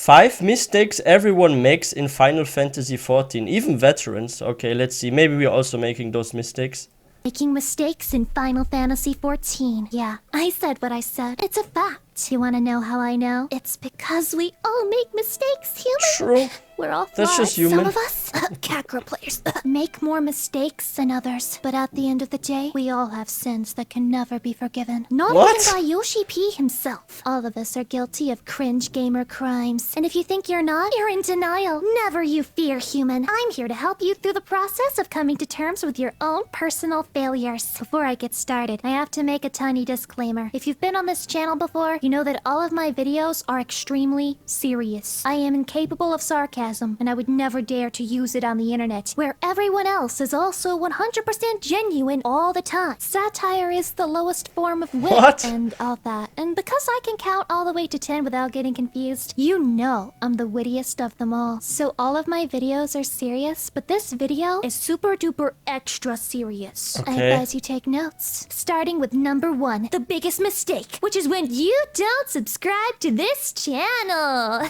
5 mistakes everyone makes in Final Fantasy XIV, even veterans. Okay, let's see. Maybe we're also making those mistakes. Making mistakes in Final Fantasy XIV. Yeah, I said what I said. It's a fact. You want to know how I know? It's because we all make mistakes, human. True. We're all flawed. That's just human. Some of us, Kakra players, make more mistakes than others. But at the end of the day, we all have sins that can never be forgiven. Not even by Yoshi P himself. All of us are guilty of cringe gamer crimes. And if you think you're not, you're in denial. Never you fear, human. I'm here to help you through the process of coming to terms with your own personal failures. Before I get started, I have to make a tiny disclaimer. If you've been on this channel before, you know that all of my videos are extremely serious. I am incapable of sarcasm, and I would never dare to use it on the internet, where everyone else is also 100% genuine all the time. Satire is the lowest form of wit and all that. And because I can count all the way to 10 without getting confused, you know I'm the wittiest of them all. So all of my videos are serious, but this video is super duper extra serious. I advise you take notes. Starting with number 1, the biggest mistake, which is when you don't subscribe to this channel.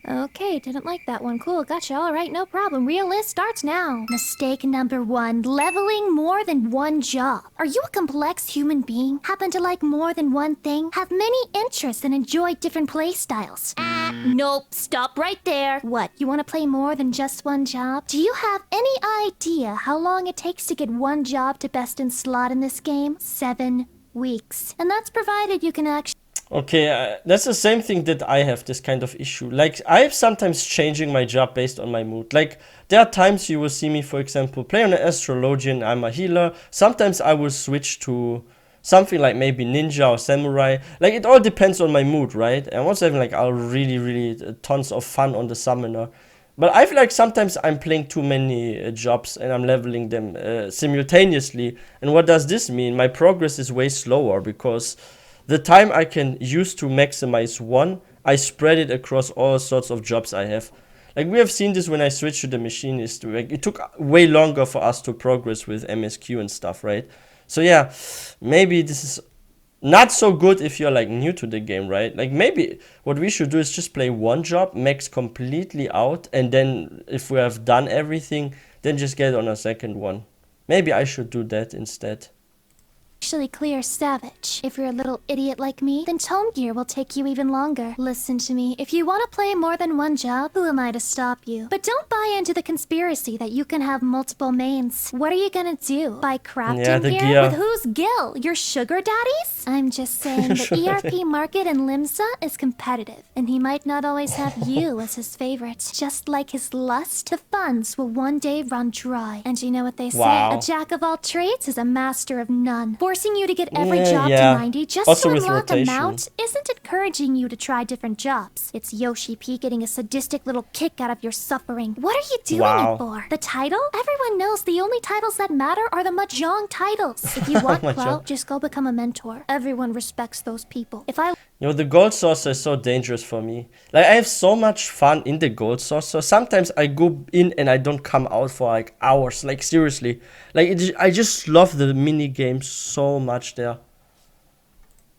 Okay, didn't like that one. Cool, gotcha. Alright, no problem. Real list starts now. Mistake number 1, leveling more than one job. Are you a complex human being? Happen to like more than one thing? Have many interests and enjoy different play styles? Nope, stop right there. What, you want to play more than just one job? Do you have any idea how long it takes to get one job to best in slot in this game? 7 weeks. And that's provided you can actually... Okay, that's the same thing that I have, this kind of issue. Like, I'm sometimes changing my job based on my mood. Like, there are times you will see me, for example, play on an astrologian, I'm a healer. Sometimes I will switch to something like maybe ninja or samurai. Like, it all depends on my mood, right? And I'm also having like really tons of fun on the summoner. But I feel like sometimes I'm playing too many jobs and I'm leveling them simultaneously. And what does this mean? My progress is way slower because the time I can use to maximize one, I spread it across all sorts of jobs I have. Like, we have seen this when I switched to the machinist. Like, it took way longer for us to progress with MSQ and stuff, right? So yeah, maybe this is not so good if you're like new to the game, right? Like, maybe what we should do is just play one job, max completely out, and then if we have done everything, then just get on a second one. Maybe I should do that instead. Actually clear Savage. If you're a little idiot like me, then Tome Gear will take you even longer. Listen to me, if you want to play more than one job, who am I to stop you? But don't buy into the conspiracy that you can have multiple mains. What are you gonna do? Buy crafting gear? With whose gil? Your sugar daddies? I'm just saying the ERP market in Limsa is competitive, and he might not always have you as his favorite. Just like his lust, the funds will one day run dry. And you know what they say? A jack of all trades is a master of none. Forcing you to get every job to 90 just also to unlock a mount isn't encouraging you to try different jobs. It's Yoshi P getting a sadistic little kick out of your suffering. What are you doing it for? The title? Everyone knows the only titles that matter are the Mahjong titles. If you want clout, just go become a mentor. Everyone respects those people. You know, the gold saucer is so dangerous for me. Like, I have so much fun in the gold saucer. Sometimes I go in and I don't come out for like hours. Like, seriously. Like, I just love the mini games so much there.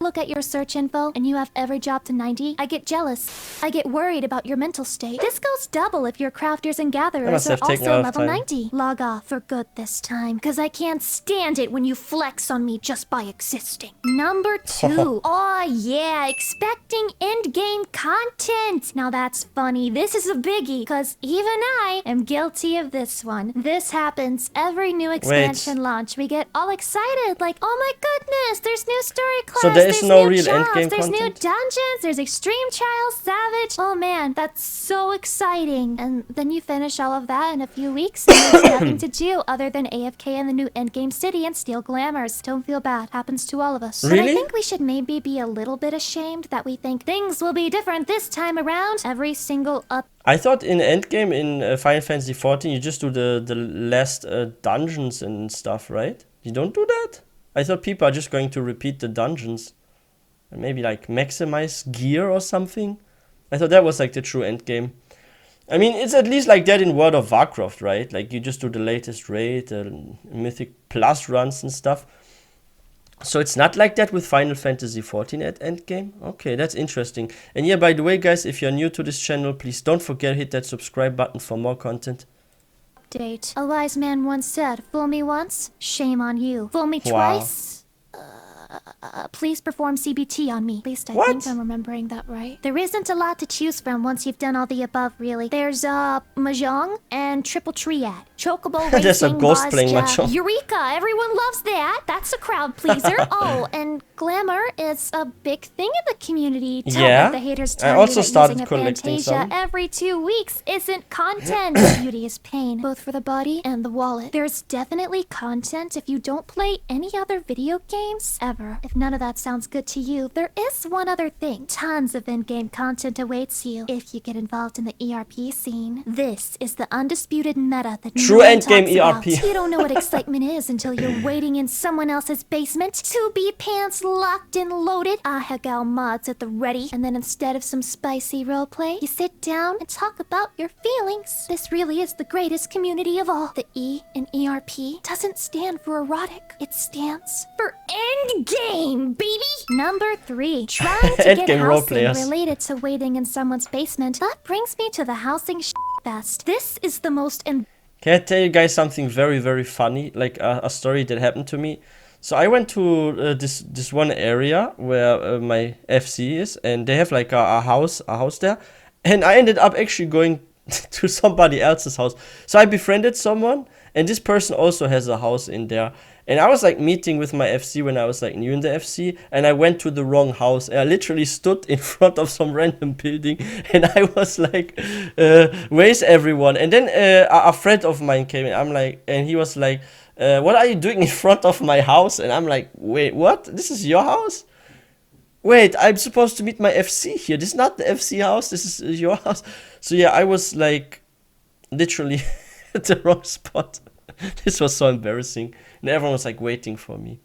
Look at your search info and you have every job to 90, I get jealous. I get worried about your mental state. This goes double if your crafters and gatherers are also level 90. Log off for good this time, because I can't stand it when you flex on me just by existing. Number 2. Oh yeah, expecting end-game content. Now that's funny. This is a biggie, because even I am guilty of this one. This happens every new expansion launch. We get all excited, like, oh my goodness, there's new story class. So there's no real endgame there's content? New dungeons, there's extreme trials, savage. Oh man, that's so exciting. And then you finish all of that in a few weeks and there's nothing to do other than AFK in the new endgame city and steal glamours. Don't feel bad, happens to all of us. Really? But I think we should maybe be a little bit ashamed that we think things will be different this time around. Every single I thought in endgame in Final Fantasy XIV you just do the last dungeons and stuff, right? You don't do that? I thought people are just going to repeat the dungeons. And maybe like maximize gear or something. I thought that was like the true end game. I mean, it's at least like that in World of Warcraft, right? Like, you just do the latest raid, Mythic Plus runs and stuff. So it's not like that with Final Fantasy XIV at endgame? Okay, that's interesting. And yeah, by the way, guys, if you're new to this channel, please don't forget to hit that subscribe button for more content. Update. A wise man once said, fool me once, shame on you. Fool me Wow. twice, please perform CBT on me. At least I What? think I'm remembering that right. There isn't a lot to choose from once you've done all the above, really. There's, Mahjong and Triple Triad. Chocobo Racing, There's a ghost Boss playing Jack. Mahjong. Eureka! Everyone loves that! That's a crowd pleaser. Oh, and glamour is a big thing in the community. Tell Yeah. the haters I tell also you that started using a collecting Fantasia some. every 2 weeks isn't content. Beauty is pain, both for the body and the wallet. There's definitely content if you don't play any other video games ever. If none of that sounds good to you, there is one other thing. Tons of in-game content awaits you if you get involved in the ERP scene. This is the undisputed meta that True no one endgame talks about. ERP. You don't know what excitement is until you're waiting in someone else's basement. 2B pants locked and loaded. Ahagao mods at the ready. And then instead of some spicy roleplay, you sit down and talk about your feelings. This really is the greatest community of all. The E in ERP doesn't stand for erotic. It stands for endgame, baby! Number 3. Trying to get Endgame housing roleplayers. related to waiting in someone's basement. That brings me to the housing fest. This is the most Can I tell you guys something very, very funny? Like a story that happened to me. So I went to this one area where my FC is, and they have like a house there, and I ended up actually going to somebody else's house. So I befriended someone, and this person also has a house in there. And I was like meeting with my FC when I was like new in the FC, and I went to the wrong house. And I literally stood in front of some random building, and I was like, where's everyone? And then a friend of mine came in. I'm like, and he was like, what are you doing in front of my house? And I'm like, wait, what? This is your house? Wait, I'm supposed to meet my FC here. This is not the FC house. This is your house. So yeah, I was like, literally at the wrong spot. This was so embarrassing. And everyone was like waiting for me.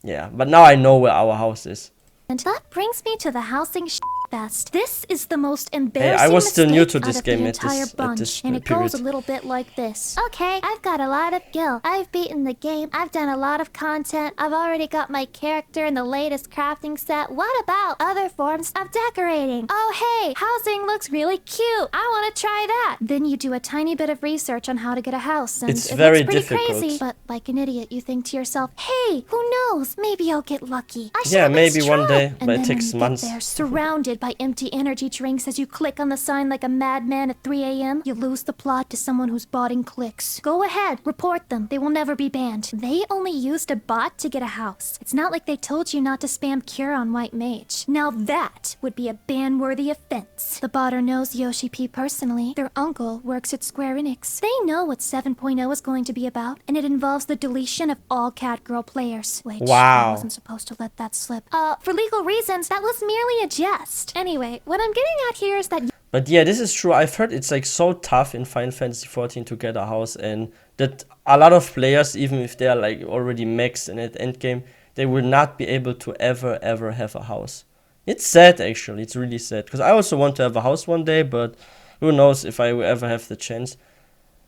Yeah, but now I know where our house is. And that brings me to the housing fest. This is the most embarrassing I was still new mistake to this out of game the at entire this bunch, and it period. goes a little bit like this. Okay, I've got a lot of skill. I've beaten the game. I've done a lot of content. I've already got my character in the latest crafting set. What about other forms of decorating? Oh, hey, housing looks really cute. I want to try that. Then you do a tiny bit of research on how to get a house, and It's it very looks pretty difficult. crazy. But like an idiot, you think to yourself, hey, who knows? Maybe I'll get lucky. I should Yeah, at least maybe one try. day, And but it then takes when you months. get there, surrounded by empty energy drinks as you click on the sign like a madman at 3 a.m., you lose the plot to someone who's botting clicks. Go ahead, report them. They will never be banned. They only used a bot to get a house. It's not like they told you not to spam cure on White Mage. Now that would be a ban-worthy offense. The botter knows Yoshi P personally. Their uncle works at Square Enix. They know what 7.0 is going to be about, and it involves the deletion of all Catgirl players. Which Wow. I wasn't supposed to let that slip. For legal reasons, that was merely a jest. Anyway, what I'm getting at here is that But yeah, this is true. I've heard it's like so tough in Final Fantasy XIV to get a house, and that a lot of players, even if they're like already maxed in at endgame, they will not be able to ever have a house. It's sad actually. It's really sad, because I also want to have a house one day, but who knows if I will ever have the chance.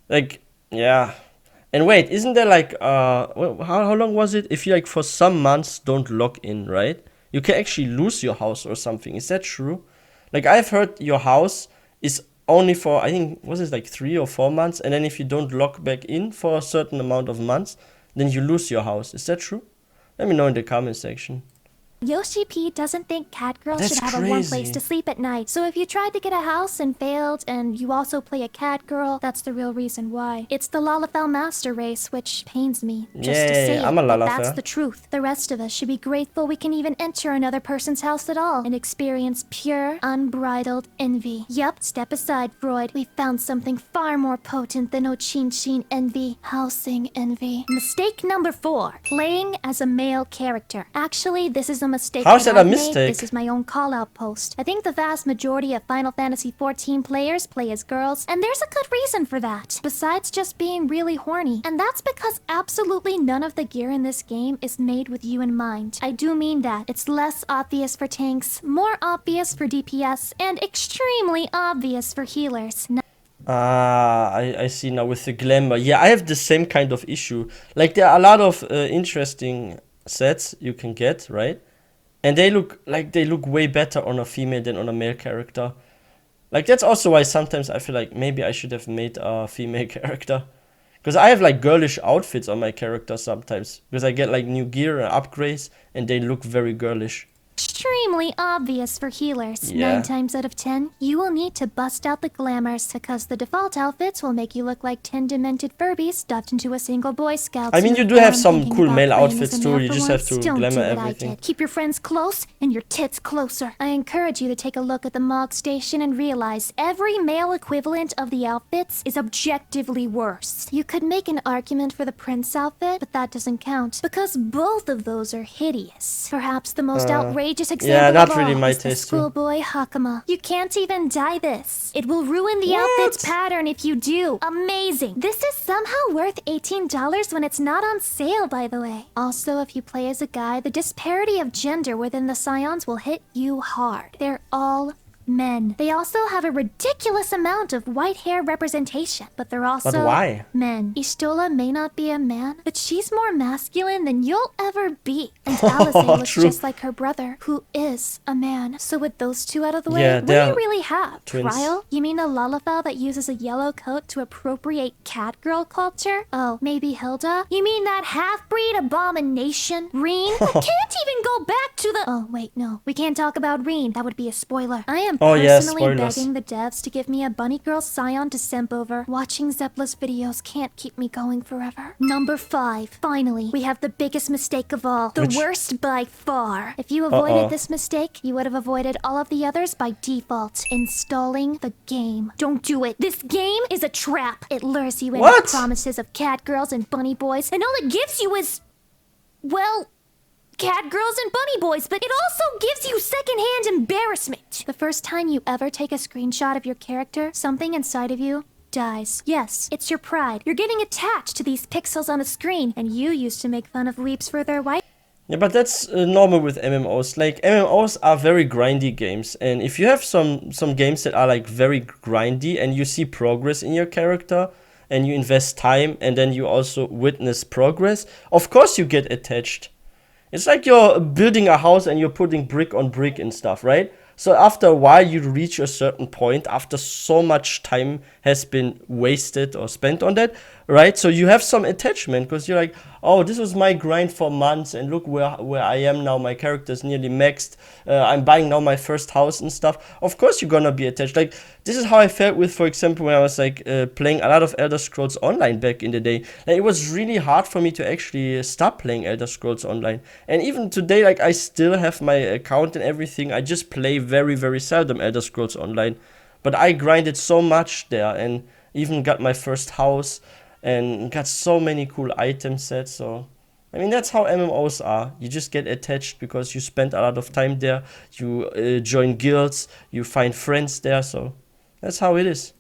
Like, yeah. And wait, isn't there like how long was it? If you like for some months don't log in, right? You can actually lose your house or something. Is that true? Like I've heard your house is only for, I think, was it like 3 or 4 months? And then if you don't log back in for a certain amount of months, then you lose your house. Is that true? Let me know in the comment section. Yoshi P doesn't think Catgirl That's should have a warm place crazy. to sleep at night. So if you tried to get a house and failed, and you also play a Catgirl, that's the real reason why. It's the Lalafell Master Race, which pains me just to Yay, say I'm it, a but Lalafell. that's the truth. The rest of us should be grateful we can even enter another person's house at all and experience pure, unbridled envy. Yup, step aside, Freud. We found something far more potent than Ochinchin envy. Housing envy. Mistake number 4. Playing as a male character. Actually, this is a mistake. How's that a I've made. mistake? This is my own call-out post. I think the vast majority of Final Fantasy XIV players play as girls, and there's a good reason for that, besides just being really horny. And that's because absolutely none of the gear in this game is made with you in mind. I do mean that. It's less obvious for tanks, more obvious for DPS, and extremely obvious for healers. I see now with the glamour. Yeah, I have the same kind of issue. Like there are a lot of interesting sets you can get, right? And they look way better on a female than on a male character. Like, that's also why sometimes I feel like maybe I should have made a female character. Because I have like girlish outfits on my character sometimes. Because I get like new gear and upgrades and they look very girlish. Extremely obvious for healers. Yeah. 9 times out of 10, you will need to bust out the glamours because the default outfits will make you look like 10 demented Furbies stuffed into a single Boy Scout. I mean, you do have some cool male outfits too. You just have to glamour everything. Keep your friends close and your tits closer. I encourage you to take a look at the Mog Station and realize every male equivalent of the outfits is objectively worse. You could make an argument for the Prince outfit, but that doesn't count because both of those are hideous. Perhaps the most outrageous example of all is the schoolboy Hakama. You can't even dye this. It will ruin the outfit's pattern if you do. Amazing. This is somehow worth $18 when it's not on sale, by the way. Also, if you play as a guy, the disparity of gender within the Scions will hit you hard. They're all men. They also have a ridiculous amount of white hair representation, but they're also men. Istola may not be a man, but she's more masculine than you'll ever be. And Alizé looks just like her brother, who is a man. So with those two out of the way, what do you really have? Trial? You mean a Lalafell that uses a yellow coat to appropriate catgirl culture? Oh, maybe Hilda? You mean that half-breed abomination? Reen? Can't even go back to the... Oh, wait, no. We can't talk about Reen. That would be a spoiler. I am personally begging the devs to give me a bunny girl Scion to simp over. Watching Zepla's videos can't keep me going forever. Number 5. Finally, we have the biggest mistake of all. The worst by far. If you avoided this mistake, you would have avoided all of the others by default. Installing the game. Don't do it. This game is a trap. It lures you in with promises of cat girls and bunny boys, and all it gives you is... well... cat girls and bunny boys, but it also gives you secondhand embarrassment. The first time you ever take a screenshot of your character, something inside of you dies. Yes, it's your pride. You're getting attached to these pixels on a screen, and you used to make fun of weeps for their white. Yeah, but that's normal with MMOs. Like, MMOs are very grindy games, and if you have some games that are like very grindy and you see progress in your character and you invest time and then you also witness progress, of course you get attached. It's like you're building a house and you're putting brick on brick and stuff, right? So after a while you reach a certain point after so much time has been wasted or spent on that, right? So you have some attachment because you're like, oh, this was my grind for months and look where I am now. My character is nearly maxed. I'm buying now my first house and stuff. Of course you're gonna be attached. Like, this is how I felt with, for example, when I was like playing a lot of Elder Scrolls Online back in the day. Like, it was really hard for me to actually stop playing Elder Scrolls Online. And even today, like, I still have my account and everything. I just play very, very seldom Elder Scrolls Online. But I grinded so much there and even got my first house and got so many cool item sets. So, I mean, that's how MMOs are. You just get attached because you spend a lot of time there. You join guilds, you find friends there. So, that's how it is.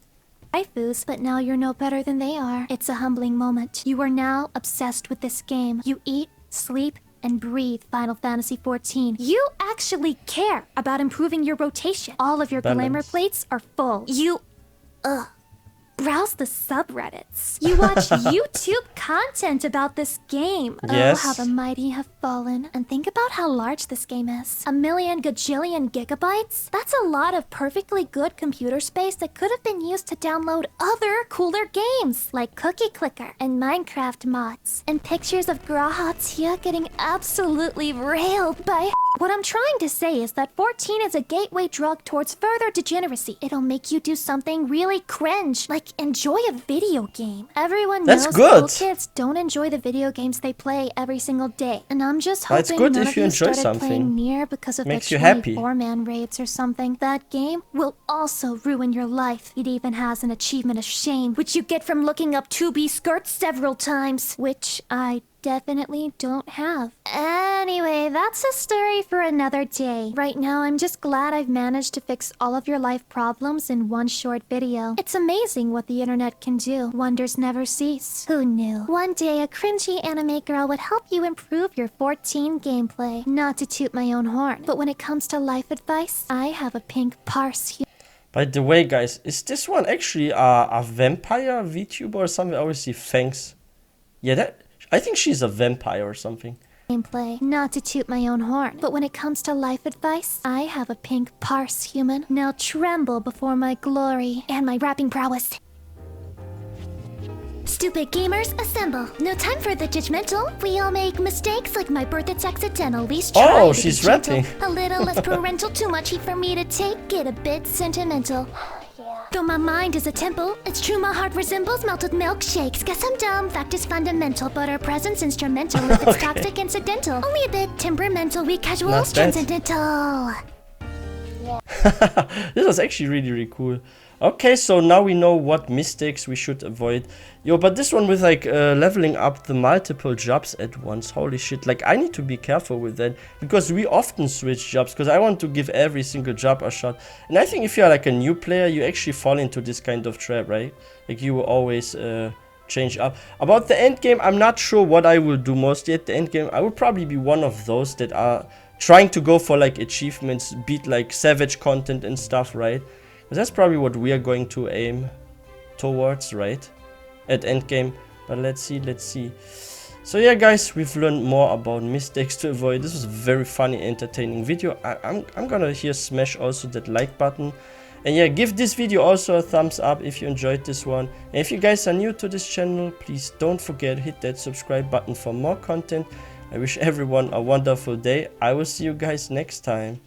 Waifus, but now you're no better than they are. It's a humbling moment. You are now obsessed with this game. You eat, sleep, and breathe Final Fantasy XIV. You actually care about improving your rotation. All of your glamour plates are full. You, browse the subreddits. You watch YouTube content about this game. Yes. Oh, how the mighty have fallen. And think about how large this game is. 1,000,000 gajillion gigabytes? That's a lot of perfectly good computer space that could have been used to download other cooler games, like Cookie Clicker and Minecraft mods. And pictures of Grahatia getting absolutely railed by... What I'm trying to say is that 14 is a gateway drug towards further degeneracy. It'll make you do something really cringe, like enjoy a video game. Everyone knows cool kids don't enjoy the video games they play every single day. And I'm just hoping none of you started playing Nier because of the 24-man raids or something. That game will also ruin your life. It even has an achievement of shame, which you get from looking up 2B skirts several times, which I definitely don't have. Anyway, that's a story for another day. Right now, I'm just glad I've managed to fix all of your life problems in one short video. It's amazing what the internet can do. Wonders never cease. Who knew? One day, a cringy anime girl would help you improve your 14 gameplay. Not to toot my own horn, but when it comes to life advice, I have a pink parse. By the way, guys, is this one actually a vampire VTuber or something? I always see fangs. Yeah, I think she's a vampire or something. gameplay. Not to toot my own horn, but when it comes to life advice, I have a pink parse, human. Now tremble before my glory and my rapping prowess. Stupid gamers, assemble. No time for the judgmental. We all make mistakes, like my birth, it's accidental. Least try Oh, to she's be gentle. rapping. A little less parental, too much heat for me to take. Get a bit sentimental. Though my mind is a temple, it's true my heart resembles melted milkshakes. Guess I'm dumb, fact is fundamental, but our presence instrumental. If it's toxic, incidental. Only a bit temperamental, we casuals, Not bad. transcendental. This was actually really cool. Okay, so now we know what mistakes we should avoid. Yo, but this one with like leveling up the multiple jobs at once, holy shit. Like, I need to be careful with that, because we often switch jobs, because I want to give every single job a shot. And I think if you're like a new player, you actually fall into this kind of trap, right? Like, you will always change up. About the end game, I'm not sure what I will do mostly at the end game. I will probably be one of those that are trying to go for like achievements, beat like savage content and stuff, right? That's probably what we are going to aim towards, right? At endgame. But let's see. So yeah, guys, we've learned more about mistakes to avoid. This was a very funny, entertaining video. I'm gonna here smash also that like button. And yeah, give this video also a thumbs up if you enjoyed this one. And if you guys are new to this channel, please don't forget to hit that subscribe button for more content. I wish everyone a wonderful day. I will see you guys next time.